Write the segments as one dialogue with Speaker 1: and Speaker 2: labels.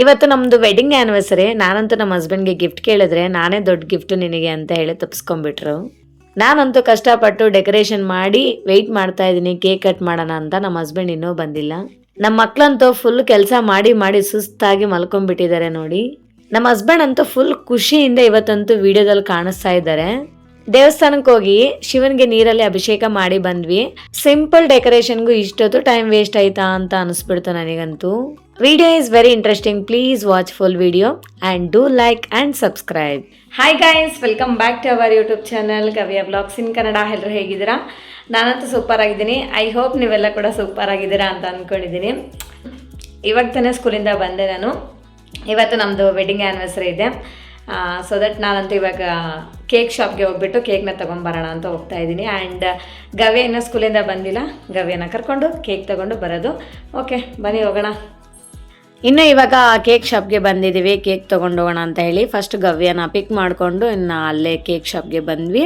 Speaker 1: ಇವತ್ತು ನಮ್ಮದು wedding anniversary. ನಾನಂತೂ ನಮ್ಮ ಹಸ್ಬೆಂಡ್ಗೆ ಗಿಫ್ಟ್ ಕೇಳಿದ್ರೆ ನಾನೇ ದೊಡ್ಡ ಗಿಫ್ಟು ನಿನಗೆ ಅಂತ ಹೇಳಿ ತಪ್ಪಿಸ್ಕೊಂಡ್ಬಿಟ್ರು. ನಾನಂತೂ ಕಷ್ಟಪಟ್ಟು ಡೆಕೋರೇಷನ್ ಮಾಡಿ ವೆಯ್ಟ್ ಮಾಡ್ತಾ ಇದ್ದೀನಿ ಕೇಕ್ ಕಟ್ ಮಾಡೋಣ ಅಂತ. ನಮ್ಮ ಹಸ್ಬೆಂಡ್ ಇನ್ನೂ ಬಂದಿಲ್ಲ. ನಮ್ಮ ಮಕ್ಕಳಂತೂ ಫುಲ್ ಕೆಲಸ ಮಾಡಿ ಮಾಡಿ ಸುಸ್ತಾಗಿ ಮಲ್ಕೊಂಡ್ಬಿಟ್ಟಿದ್ದಾರೆ ನೋಡಿ. ನಮ್ಮ ಹಸ್ಬೆಂಡ್ ಅಂತೂ ಫುಲ್ ಖುಷಿಯಿಂದ ಇವತ್ತಂತೂ ವಿಡಿಯೋದಲ್ಲಿ ಕಾಣಿಸ್ತಾ ಇದ್ದಾರೆ. ದೇವಸ್ಥಾನಕ್ಕೆ ಹೋಗಿ ಶಿವನ್ಗೆ ನೀರಲ್ಲಿ ಅಭಿಷೇಕ ಮಾಡಿ ಬಂದ್ವಿ. ಸಿಂಪಲ್ ಡೆಕೋರೇಷನ್ಗೂ ಇಷ್ಟೊತ್ತು ಟೈಮ್ ವೇಸ್ಟ್ ಆಯ್ತಾ ಅಂತ ಅನಿಸ್ಬಿಡ್ತು ನನಗಂತೂ. Video is very interesting. Please watch full video and do like and subscribe. Hi guys, welcome back to our YouTube channel Gaviya blogs in Kannada. ಎಲ್ಲರೂ ಹೇಗಿದ್ದೀರಾ? ನಾನಂತೂ ಸೂಪರ್ ಆಗಿದ್ದೀನಿ. ಐ ಹೋಪ್ ನೀವೆಲ್ಲ ಕೂಡ ಸೂಪರ್ ಆಗಿದ್ದೀರಾ ಅಂತ ಅಂದ್ಕೊಂಡಿದ್ದೀನಿ. ಇವಾಗ ತಾನೇ ಸ್ಕೂಲಿಂದ ಬಂದೆ ನಾನು. ಇವತ್ತು ನಮ್ಮದು ವೆಡ್ಡಿಂಗ್ ಆ್ಯನಿವರ್ಸರಿ ಇದೆ. ಸೊ ದಟ್ ನಾನಂತೂ ಇವಾಗ ಕೇಕ್ ಶಾಪ್ಗೆ ಹೋಗ್ಬಿಟ್ಟು ಕೇಕ್ನ ತೊಗೊಂಬರೋಣ ಅಂತ ಹೋಗ್ತಾ ಇದ್ದೀನಿ. ಆ್ಯಂಡ್ ಗವ್ಯ ಇನ್ನೂ ಸ್ಕೂಲಿಂದ ಬಂದಿಲ್ಲ. ಗವ್ಯನ ಕರ್ಕೊಂಡು ಕೇಕ್ ತೊಗೊಂಡು ಬರೋದು. ಓಕೆ, ಬನ್ನಿ ಹೋಗೋಣ. ಇನ್ನು ಇವಾಗ ಕೇಕ್ ಶಾಪ್ಗೆ ಬಂದಿದ್ದೀವಿ ಕೇಕ್ ತೊಗೊಂಡು ಹೋಗೋಣ ಅಂತ ಹೇಳಿ. ಫಸ್ಟ್ ಗವ್ಯನ ಪಿಕ್ ಮಾಡಿಕೊಂಡು ಇನ್ನು ಅಲ್ಲೇ ಕೇಕ್ ಶಾಪ್ಗೆ ಬಂದ್ವಿ.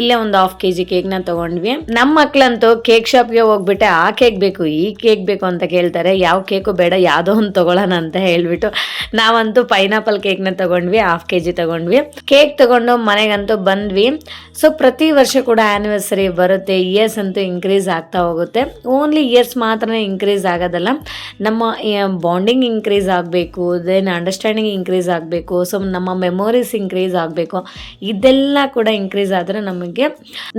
Speaker 1: ಇಲ್ಲೇ ಒಂದು 1/2 kg ಕೇಕ್ನ ತೊಗೊಂಡ್ವಿ. ನಮ್ಮ ಮಕ್ಕಳಂತೂ ಕೇಕ್ ಶಾಪ್ಗೆ ಹೋಗ್ಬಿಟ್ಟೆ ಆ ಕೇಕ್ ಬೇಕು ಈ ಕೇಕ್ ಬೇಕು ಅಂತ ಕೇಳ್ತಾರೆ. ಯಾವ ಕೇಕು ಬೇಡ, ಯಾವುದೋ ಒಂದು ತೊಗೊಳ್ಳೋಣ ಅಂತ ಹೇಳ್ಬಿಟ್ಟು ನಾವಂತೂ ಪೈನಾಪಲ್ ಕೇಕ್ನ ತೊಗೊಂಡ್ವಿ. 1/2 kg ತೊಗೊಂಡ್ವಿ. ಕೇಕ್ ತೊಗೊಂಡು ಮನೆಗಂತೂ ಬಂದ್ವಿ. ಸೊ ಪ್ರತಿ ವರ್ಷ ಕೂಡ ಆ್ಯನಿವರ್ಸರಿ ಬರುತ್ತೆ. ಇಯರ್ಸ್ ಅಂತೂ ಇನ್ಕ್ರೀಸ್ ಆಗ್ತಾ ಹೋಗುತ್ತೆ. ಓನ್ಲಿ ಇಯರ್ಸ್ ಮಾತ್ರ ಇನ್ಕ್ರೀಸ್ ಆಗೋದಲ್ಲ, ನಮ್ಮ ಬಾಂಡಿಂಗ್ ಇನ್ಕ್ರೀಸ್ ಆಗಬೇಕು, ದೆನ್ ಅಂಡರ್ಸ್ಟ್ಯಾಂಡಿಂಗ್ ಇನ್ಕ್ರೀಸ್ ಆಗಬೇಕು, ಸೊ ನಮ್ಮ ಮೆಮೊರೀಸ್ ಇನ್ಕ್ರೀಸ್ ಆಗಬೇಕು. ಇದೆಲ್ಲ ಕೂಡ ಇನ್ಕ್ರೀಸ್ ಆದರೆ ನಮಗೆ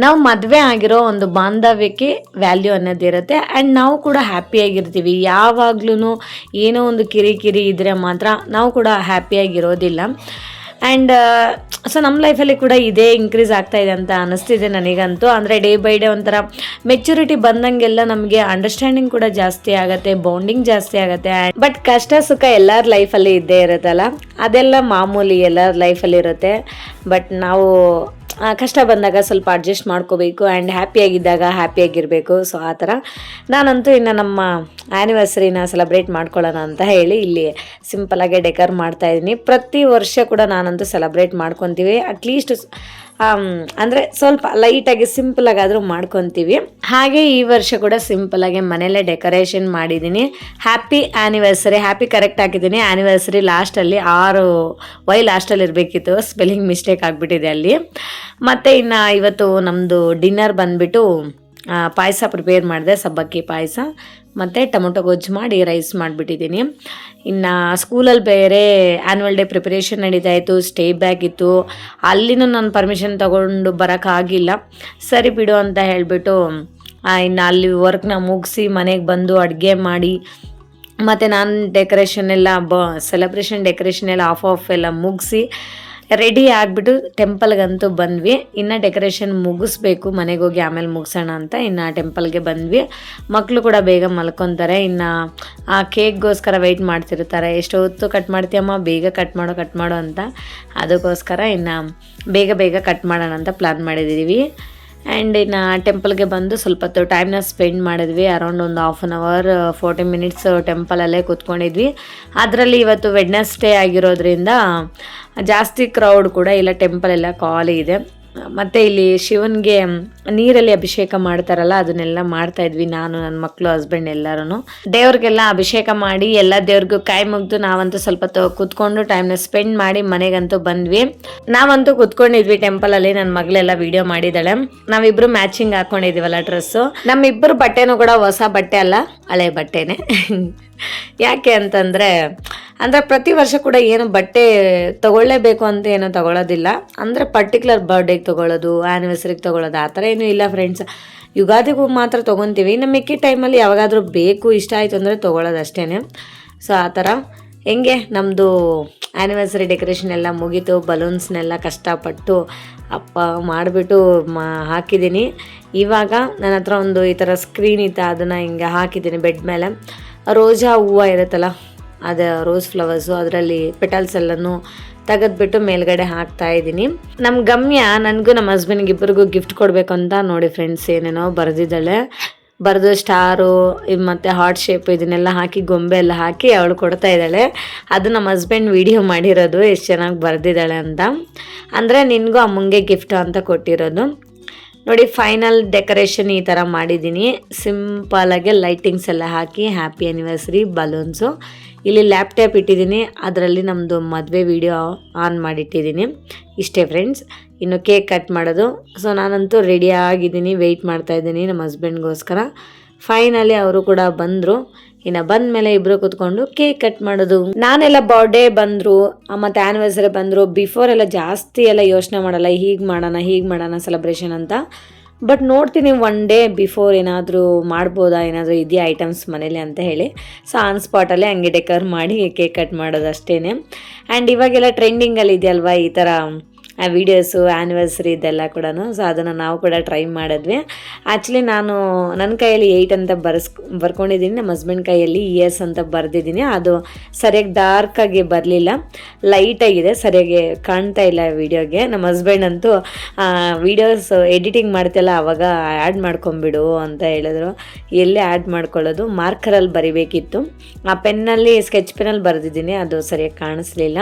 Speaker 1: ನಾವು ಮದುವೆ ಆಗಿರೋ ಒಂದು ಬಾಂಧವ್ಯಕ್ಕೆ ವ್ಯಾಲ್ಯೂ ಅನ್ನೋದಿರುತ್ತೆ. ಆ್ಯಂಡ್ ನಾವು ಕೂಡ ಹ್ಯಾಪಿಯಾಗಿರ್ತೀವಿ. ಯಾವಾಗ್ಲೂ ಏನೋ ಒಂದು ಕಿರಿಕಿರಿ ಇದ್ದರೆ ಮಾತ್ರ ನಾವು ಕೂಡ ಹ್ಯಾಪಿಯಾಗಿರೋದಿಲ್ಲ. ಆ್ಯಂಡ್ ಸೊ ನಮ್ಮ ಲೈಫಲ್ಲಿ ಕೂಡ ಇದೇ ಇನ್ಕ್ರೀಸ್ ಆಗ್ತಾ ಇದೆ ಅಂತ ಅನ್ನಿಸ್ತಿದೆ ನನಗಂತೂ. ಅಂದರೆ ಡೇ ಬೈ ಡೇ ಒಂಥರ ಮೆಚುರಿಟಿ ಬಂದಂಗೆಲ್ಲ ನಮಗೆ ಅಂಡರ್ಸ್ಟ್ಯಾಂಡಿಂಗ್ ಕೂಡ ಜಾಸ್ತಿ ಆಗುತ್ತೆ, ಬಾಂಡಿಂಗ್ ಜಾಸ್ತಿ ಆಗುತ್ತೆ. ಬಟ್ ಕಷ್ಟ ಸುಖ ಎಲ್ಲರ ಲೈಫಲ್ಲಿ ಇದ್ದೇ ಇರುತ್ತಲ್ಲ, ಅದೆಲ್ಲ ಮಾಮೂಲಿ ಎಲ್ಲರ ಲೈಫಲ್ಲಿ ಇರುತ್ತೆ. ಬಟ್ ನಾವು ಕಷ್ಟ ಬಂದಾಗ ಸ್ವಲ್ಪ ಅಡ್ಜಸ್ಟ್ ಮಾಡ್ಕೋಬೇಕು ಆ್ಯಂಡ್ ಹ್ಯಾಪಿಯಾಗಿದ್ದಾಗ ಹ್ಯಾಪಿಯಾಗಿರಬೇಕು. ಸೊ ಆ ಥರ ನಾನಂತೂ ಇನ್ನು ನಮ್ಮ ಆ್ಯನಿವರ್ಸರಿನ ಸೆಲೆಬ್ರೇಟ್ ಮಾಡ್ಕೊಳ್ಳೋಣ ಅಂತ ಹೇಳಿ ಇಲ್ಲಿ ಸಿಂಪಲಾಗೆ ಡೆಕೋರ್ ಮಾಡ್ತಾಯಿದ್ದೀನಿ. ಪ್ರತಿ ವರ್ಷ ಕೂಡ ನಾನಂತೂ ಸೆಲೆಬ್ರೇಟ್ ಮಾಡ್ಕೊತೀವಿ. ಅಟ್ಲೀಸ್ಟ್ ಅಂದರೆ ಸ್ವಲ್ಪ ಲೈಟಾಗಿ ಸಿಂಪಲಾಗಾದರೂ ಮಾಡ್ಕೊತೀವಿ. ಹಾಗೆ ಈ ವರ್ಷ ಕೂಡ ಸಿಂಪಲಾಗಿ ಮನೆಯಲ್ಲೇ ಡೆಕೋರೇಷನ್ ಮಾಡಿದ್ದೀನಿ. ಹ್ಯಾಪಿ ಆ್ಯನಿವರ್ಸರಿ, ಹ್ಯಾಪಿ ಕರೆಕ್ಟ್ ಹಾಕಿದ್ದೀನಿ. ಆ್ಯನಿವರ್ಸರಿ ಲಾಸ್ಟಲ್ಲಿ 6 ವೈ ಲಾಸ್ಟಲ್ಲಿ ಇರಬೇಕಿತ್ತು, ಸ್ಪೆಲ್ಲಿಂಗ್ ಮಿಸ್ಟೇಕ್ ಆಗಿಬಿಟ್ಟಿದೆ ಅಲ್ಲಿ. ಮತ್ತು ಇನ್ನು ಇವತ್ತು ನಮ್ಮದು ಡಿನ್ನರ್ ಬಂದುಬಿಟ್ಟು ಪಾಯಸ ಪ್ರಿಪೇರ್ ಮಾಡಿದೆ, ಸಬ್ಬಕ್ಕಿ ಪಾಯಸ ಮತ್ತು ಟೊಮೊಟೊ ಗೊಜ್ಜು ಮಾಡಿ ರೈಸ್ ಮಾಡಿಬಿಟ್ಟಿದ್ದೀನಿ. ಇನ್ನು ಸ್ಕೂಲಲ್ಲಿ ಬೇರೆ ಆ್ಯನ್ಯುವಲ್ ಡೇ ಪ್ರಿಪರೇಷನ್ ನಡೀತಾ ಇತ್ತು, ಸ್ಟೇ ಬ್ಯಾಗ್ ಇತ್ತು. ಅಲ್ಲಿನೂ ನಾನು ಪರ್ಮಿಷನ್ ತೊಗೊಂಡು ಬರೋಕ್ಕಾಗಿಲ್ಲ. ಸರಿ ಬಿಡು ಅಂತ ಹೇಳಿಬಿಟ್ಟು ಇನ್ನು ಅಲ್ಲಿ ವರ್ಕ್ನ ಮುಗಿಸಿ ಮನೆಗೆ ಬಂದು ಅಡುಗೆ ಮಾಡಿ ಮತ್ತು ನಾನು ಡೆಕೋರೇಷನ್ ಎಲ್ಲ ಸೆಲೆಬ್ರೇಷನ್ ಡೆಕೋರೇಷನ್ ಎಲ್ಲ ಆಫ್ ಎಲ್ಲ ಮುಗಿಸಿ ರೆಡಿ ಆಗಿಬಿಟ್ಟು ಟೆಂಪಲ್ಗಂತೂ ಬಂದ್ವಿ. ಇನ್ನು ಡೆಕೋರೇಷನ್ ಮುಗಿಸ್ಬೇಕು, ಮನೆಗೆ ಹೋಗಿ ಆಮೇಲೆ ಮುಗಿಸೋಣ ಅಂತ ಇನ್ನು ಟೆಂಪಲ್ಗೆ ಬಂದ್ವಿ. ಮಕ್ಕಳು ಕೂಡ ಬೇಗ ಮಲ್ಕೊತಾರೆ. ಇನ್ನು ಆ ಕೇಕ್ಗೋಸ್ಕರ ವೆಯ್ಟ್ ಮಾಡ್ತಿರ್ತಾರೆ. ಎಷ್ಟು ಹೊತ್ತು ಕಟ್ ಮಾಡ್ತೀಯಮ್ಮ, ಬೇಗ ಕಟ್ ಮಾಡು ಅಂತ. ಅದಕ್ಕೋಸ್ಕರ ಇನ್ನು ಬೇಗ ಕಟ್ ಮಾಡೋಣ ಅಂತ ಪ್ಲ್ಯಾನ್ ಮಾಡಿದ್ದೀವಿ. ಆ್ಯಂಡ್ ಇನ್ನು ಟೆಂಪಲ್ಗೆ ಬಂದು ಸ್ವಲ್ಪ ಹೊತ್ತು ಟೈಮ್ನ ಸ್ಪೆಂಡ್ ಮಾಡಿದ್ವಿ. ಅರೌಂಡ್ ಒಂದು 1/2 hour 40 minutes ಟೆಂಪಲಲ್ಲೇ ಕೂತ್ಕೊಂಡಿದ್ವಿ. ಅದರಲ್ಲಿ ಇವತ್ತು ವೆಡ್ನೆಸ್ಡೇ ಆಗಿರೋದ್ರಿಂದ ಜಾಸ್ತಿ ಕ್ರೌಡ್ ಕೂಡ ಇಲ್ಲ, ಟೆಂಪಲ್ ಎಲ್ಲ ಖಾಲಿ ಇದೆ. ಮತ್ತು ಇಲ್ಲಿ ಶಿವನಿಗೆ ನೀರಲ್ಲಿ ಅಭಿಷೇಕ ಮಾಡ್ತಾರಲ್ಲ, ಅದನ್ನೆಲ್ಲ ಮಾಡ್ತಾಯಿದ್ವಿ ನಾನು, ನನ್ನ ಮಕ್ಕಳು, ಹಸ್ಬೆಂಡ್ ಎಲ್ಲರೂ. ದೇವ್ರಿಗೆಲ್ಲ ಅಭಿಷೇಕ ಮಾಡಿ ಎಲ್ಲ ದೇವ್ರಿಗೂ ಕೈ ಮುಗಿದು ನಾವಂತೂ ಸ್ವಲ್ಪ ಕೂತ್ಕೊಂಡು ಟೈಮ್ನ ಸ್ಪೆಂಡ್ ಮಾಡಿ ಮನೆಗಂತೂ ಬಂದ್ವಿ. ನಾವಂತೂ ಕೂತ್ಕೊಂಡಿದ್ವಿ ಟೆಂಪಲಲ್ಲಿ. ನನ್ನ ಮಗಳೆಲ್ಲ ವಿಡಿಯೋ ಮಾಡಿದ್ದಾಳೆ. ನಾವಿಬ್ಬರು ಮ್ಯಾಚಿಂಗ್ ಹಾಕ್ಕೊಂಡಿದ್ದೀವಲ್ಲ ಡ್ರೆಸ್ಸು. ನಮ್ಮಿಬ್ಬರು ಬಟ್ಟೆನೂ ಕೂಡ ಹೊಸ ಬಟ್ಟೆ ಅಲ್ಲ, ಹಳೆ ಬಟ್ಟೆನೇ. ಯಾಕೆ ಅಂತಂದರೆ ಪ್ರತಿ ವರ್ಷ ಕೂಡ ಏನು ಬಟ್ಟೆ ತೊಗೊಳ್ಳೇಬೇಕು ಅಂತ ಏನೂ ತೊಗೊಳ್ಳೋದಿಲ್ಲ. ಅಂದರೆ ಪರ್ಟಿಕ್ಯುಲರ್ ಬರ್ಡೇಗೆ ತೊಗೊಳ್ಳೋದು, ಆ್ಯನಿವರ್ಸರಿಗೆ ತೊಗೊಳ್ಳೋದು ಆ ಥರ ಏನೂ ಇಲ್ಲ ಫ್ರೆಂಡ್ಸ್. ಯುಗಾದಿಗೂ ಮಾತ್ರ ತೊಗೊತೀವಿ. ನಮ್ಮ ಮಿಕ್ಕಿ ಟೈಮಲ್ಲಿ ಯಾವಾಗಾದರೂ ಬೇಕು, ಇಷ್ಟ ಆಯಿತು ಅಂದರೆ ತೊಗೊಳ್ಳೋದು ಅಷ್ಟೇ. ಸೊ ಆ ಥರ ಹೆಂಗೆ ನಮ್ಮದು ಆ್ಯನಿವರ್ಸರಿ ಡೆಕೋರೇಷನ್ ಎಲ್ಲ ಮುಗೀತು. ಬಲೂನ್ಸ್ನೆಲ್ಲ ಕಷ್ಟಪಟ್ಟು ಮಾಡಿಬಿಟ್ಟು ಹಾಕಿದ್ದೀನಿ. ಇವಾಗ ನನ್ನ ಹತ್ರ ಒಂದು ಈ ಥರ ಸ್ಕ್ರೀನ್ ಇತ್ತು, ಅದನ್ನು ಹಿಂಗೆ ಹಾಕಿದ್ದೀನಿ ಬೆಡ್ ಮೇಲೆ. ರೋಜಾ ಹೂವು ಇರುತ್ತಲ್ಲ, ಅದು ರೋಸ್ ಫ್ಲವರ್ಸು, ಅದರಲ್ಲಿ ಪೆಟಲ್ಸ್ ಎಲ್ಲನೂ ತೆಗೆದ್ಬಿಟ್ಟು ಮೇಲ್ಗಡೆ ಹಾಕ್ತಾ ಇದ್ದೀನಿ. ನಮ್ಮ ಗಮ್ಯ ನನಗೂ ನಮ್ಮ ಹಸ್ಬೆಂಡ್ಗೆ ಇಬ್ಬರಿಗೂ ಗಿಫ್ಟ್ ಕೊಡಬೇಕು ಅಂತ ನೋಡಿ ಫ್ರೆಂಡ್ಸ್ ಏನೇನೋ ಬರೆದಿದ್ದಾಳೆ. ಬರೆದು ಸ್ಟಾರು ಮತ್ತು ಹಾರ್ಟ್ ಶೇಪ್ ಇದನ್ನೆಲ್ಲ ಹಾಕಿ ಗೊಂಬೆ ಎಲ್ಲ ಹಾಕಿ ಅವಳು ಕೊಡ್ತಾ ಇದ್ದಾಳೆ. ಅದು ನಮ್ಮ ಹಸ್ಬೆಂಡ್ ವಿಡಿಯೋ ಮಾಡಿರೋದು, ಎಷ್ಟು ಚೆನ್ನಾಗಿ ಬರೆದಿದ್ದಾಳೆ ಅಂತ. ಅಂದರೆ ನಿನಗೂ ಅಮ್ಮಂಗೆ ಗಿಫ್ಟ್ ಅಂತ ಕೊಟ್ಟಿರೋದು. ನೋಡಿ ಫೈನಲ್ ಡೆಕೋರೇಷನ್ ಈ ಥರ ಮಾಡಿದ್ದೀನಿ. ಸಿಂಪಲಾಗಿ ಲೈಟಿಂಗ್ಸ್ ಎಲ್ಲ ಹಾಕಿ ಹ್ಯಾಪಿ ಆ್ಯನಿವರ್ಸರಿ ಬಲೂನ್ಸು ಇಲ್ಲಿ ಲ್ಯಾಪ್ಟಾಪ್ ಇಟ್ಟಿದ್ದೀನಿ, ಅದರಲ್ಲಿ ನಮ್ಮದು ಮದುವೆ ವಿಡಿಯೋ ಆನ್ ಮಾಡಿಟ್ಟಿದ್ದೀನಿ. ಇಷ್ಟೇ ಫ್ರೆಂಡ್ಸ್, ಇನ್ನು ಕೇಕ್ ಕಟ್ ಮಾಡೋದು. ಸೊ ನಾನಂತೂ ರೆಡಿ ಆಗಿದ್ದೀನಿ, ವೆಯ್ಟ್ ಮಾಡ್ತಾಯಿದ್ದೀನಿ ನಮ್ಮ ಹಸ್ಬೆಂಡ್ಗೋಸ್ಕರ. ಫೈನಲಿ ಅವರು ಕೂಡ ಬಂದರು. ಇನ್ನು ಬಂದ ಮೇಲೆ ಇಬ್ಬರು ಕೂತ್ಕೊಂಡು ಕೇಕ್ ಕಟ್ ಮಾಡೋದು. ನಾನೆಲ್ಲ ಬರ್ಡೇ ಬಂದರು ಮತ್ತು ಆ್ಯನಿವರ್ಸರಿ ಬಂದರು ಬಿಫೋರ್ ಎಲ್ಲ ಜಾಸ್ತಿ ಎಲ್ಲ ಯೋಚನೆ ಮಾಡಲ್ಲ, ಹೀಗೆ ಮಾಡೋಣ ಸೆಲೆಬ್ರೇಷನ್ ಅಂತ. ಬಟ್ ನೋಡ್ತೀನಿ ಒನ್ ಡೇ ಬಿಫೋರ್ ಏನಾದರೂ ಮಾಡ್ಬೋದಾ, ಏನಾದರೂ ಇದೆಯಾ ಐಟಮ್ಸ್ ಮನೇಲಿ ಅಂತ ಹೇಳಿ. ಸೊ ಆನ್ ಸ್ಪಾಟಲ್ಲೇ ಹಂಗೆ ಡೆಕೋರ್ ಮಾಡಿ ಕೇಕ್ ಕಟ್ ಮಾಡೋದು ಅಷ್ಟೇ. ಆ್ಯಂಡ್ ಇವಾಗೆಲ್ಲ ಟ್ರೆಂಡಿಂಗಲ್ಲಿ ಇದೆಯಲ್ವಾ ಈ ಥರ ವೀಡಿಯೋಸು ಆ್ಯನಿವರ್ಸರಿ ಇದೆಲ್ಲ ಕೂಡ. ಸೊ ಅದನ್ನು ನಾವು ಕೂಡ ಟ್ರೈ ಮಾಡಿದ್ವಿ. ಆ್ಯಕ್ಚುಲಿ ನಾನು ನನ್ನ ಕೈಯಲ್ಲಿ 8 ಅಂತ ಬರ್ಕೊಂಡಿದ್ದೀನಿ, ನಮ್ಮ ಹಸ್ಬೆಂಡ್ ಕೈಯಲ್ಲಿ ಇಯರ್ಸ್ ಅಂತ ಬರೆದಿದ್ದೀನಿ. ಅದು ಸರಿಯಾಗಿ ಡಾರ್ಕಾಗಿ ಬರಲಿಲ್ಲ, ಲೈಟಾಗಿದೆ, ಸರಿಯಾಗಿ ಕಾಣ್ತಾ ಇಲ್ಲ ವೀಡಿಯೋಗೆ. ನಮ್ಮ ಹಸ್ಬೆಂಡ್ ಅಂತೂ ವೀಡಿಯೋಸ್ ಎಡಿಟಿಂಗ್ ಮಾಡ್ತಿಲ್ಲ ಆವಾಗ ಆ್ಯಡ್ ಮಾಡ್ಕೊಂಬಿಡು ಅಂತ ಹೇಳಿದ್ರು. ಎಲ್ಲೇ ಆ್ಯಡ್ ಮಾಡ್ಕೊಳ್ಳೋದು, ಮಾರ್ಕರಲ್ಲಿ ಬರಿಬೇಕಿತ್ತು. ಆ ಪೆನ್ನಲ್ಲಿ ಸ್ಕೆಚ್ ಪೆನ್ನಲ್ಲಿ ಬರೆದಿದ್ದೀನಿ, ಅದು ಸರಿಯಾಗಿ ಕಾಣಿಸ್ಲಿಲ್ಲ.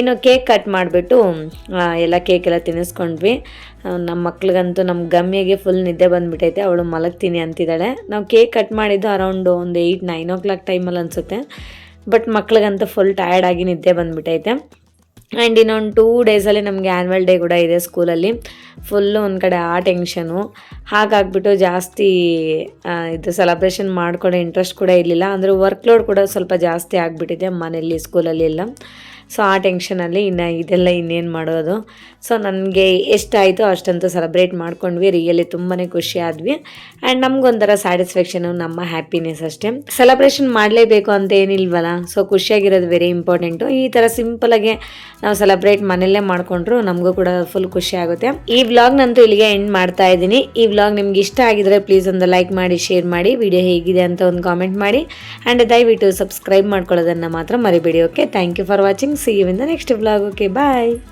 Speaker 1: ಇನ್ನು ಕೇಕ್ ಕಟ್ ಮಾಡಿಬಿಟ್ಟು ಎಲ್ಲ ಕೇಕೆಲ್ಲ ತಿನ್ನಿಸ್ಕೊಂಡ್ವಿ. ನಮ್ಮ ಮಕ್ಳಿಗಂತೂ ನಮ್ಮ ಗಮ್ಮಿಗೆ ಫುಲ್ ನಿದ್ದೆ ಬಂದುಬಿಟ್ಟೈತೆ, ಅವಳು ಮಲಗ್ತೀನಿ ಅಂತಿದ್ದಾಳೆ. ನಾವು ಕೇಕ್ ಕಟ್ ಮಾಡಿದ್ದು ಅರೌಂಡ್ ಒಂದು 8-9 o'clock ಟೈಮಲ್ಲಿ ಅನಿಸುತ್ತೆ. ಬಟ್ ಮಕ್ಳಿಗಂತೂ ಫುಲ್ ಟಯರ್ಡಾಗಿ ನಿದ್ದೆ ಬಂದುಬಿಟ್ಟೈತೆ. ಆ್ಯಂಡ್ ಇನ್ನೊಂದು 2 ಡೇಸಲ್ಲಿ ನಮಗೆ ಆ್ಯನ್ವಲ್ ಡೇ ಕೂಡ ಇದೆ ಸ್ಕೂಲಲ್ಲಿ. ಫುಲ್ಲು ಒಂದು ಕಡೆ ಆ ಟೆನ್ಷನು, ಹಾಗಾಗ್ಬಿಟ್ಟು ಜಾಸ್ತಿ ಇದು ಸೆಲೆಬ್ರೇಷನ್ ಮಾಡ್ಕೊಳ್ಳೋ ಇಂಟ್ರೆಸ್ಟ್ ಕೂಡ ಇರಲಿಲ್ಲ. ಅಂದರೆ ವರ್ಕ್ ಲೋಡ್ ಕೂಡ ಸ್ವಲ್ಪ ಜಾಸ್ತಿ ಆಗಿಬಿಟ್ಟಿದೆ ಮನೇಲಿ, ಸ್ಕೂಲಲ್ಲಿ ಎಲ್ಲ. ಸೊ ಆ ಟೆನ್ಷನಲ್ಲಿ ಇದೆಲ್ಲ ಇನ್ನೇನು ಮಾಡೋದು. ಸೊ ನನಗೆ ಎಷ್ಟಾಯಿತು ಅಷ್ಟಂತೂ ಸೆಲೆಬ್ರೇಟ್ ಮಾಡ್ಕೊಂಡ್ವಿ. ರಿಯಲಿ ತುಂಬಾ ಖುಷಿ ಆದ್ವಿ. ಆ್ಯಂಡ್ ನಮಗೊಂಥರ ಸ್ಯಾಟಿಸ್ಫ್ಯಾಕ್ಷನು, ನಮ್ಮ ಹ್ಯಾಪಿನೆಸ್ ಅಷ್ಟೇ. ಸೆಲೆಬ್ರೇಷನ್ ಮಾಡಲೇಬೇಕು ಅಂತ ಏನಿಲ್ವಲ್ಲ. ಸೊ ಖುಷಿಯಾಗಿರೋದು ವೆರಿ ಇಂಪಾರ್ಟೆಂಟು. ಈ ಥರ ಸಿಂಪಲಾಗೆ ನಾವು ಸೆಲೆಬ್ರೇಟ್ ಮನೆಯಲ್ಲೇ ಮಾಡಿಕೊಂಡ್ರು ನಮಗೂ ಕೂಡ ಫುಲ್ ಖುಷಿ ಆಗುತ್ತೆ. ಈ ವ್ಲಾಗ್ನಂತೂ ಇಲ್ಲಿಗೆ ಎಂಡ್ ಮಾಡ್ತಾ ಇದ್ದೀನಿ. ಈ ವ್ಲಾಗ್ ನಿಮ್ಗೆ ಇಷ್ಟ ಆಗಿದ್ರೆ ಪ್ಲೀಸ್ ಒಂದು ಲೈಕ್ ಮಾಡಿ, ಶೇರ್ ಮಾಡಿ, ವಿಡಿಯೋ ಹೇಗಿದೆ ಅಂತ ಒಂದು ಕಾಮೆಂಟ್ ಮಾಡಿ. ಆ್ಯಂಡ್ ದಯವಿಟ್ಟು ಸಬ್ಸ್ಕ್ರೈಬ್ ಮಾಡ್ಕೊಳ್ಳೋದನ್ನು ಮಾತ್ರ ಮರಿಬೇಡಿ. Okay, thank you for watching. See you in the next vlog. Okay, bye.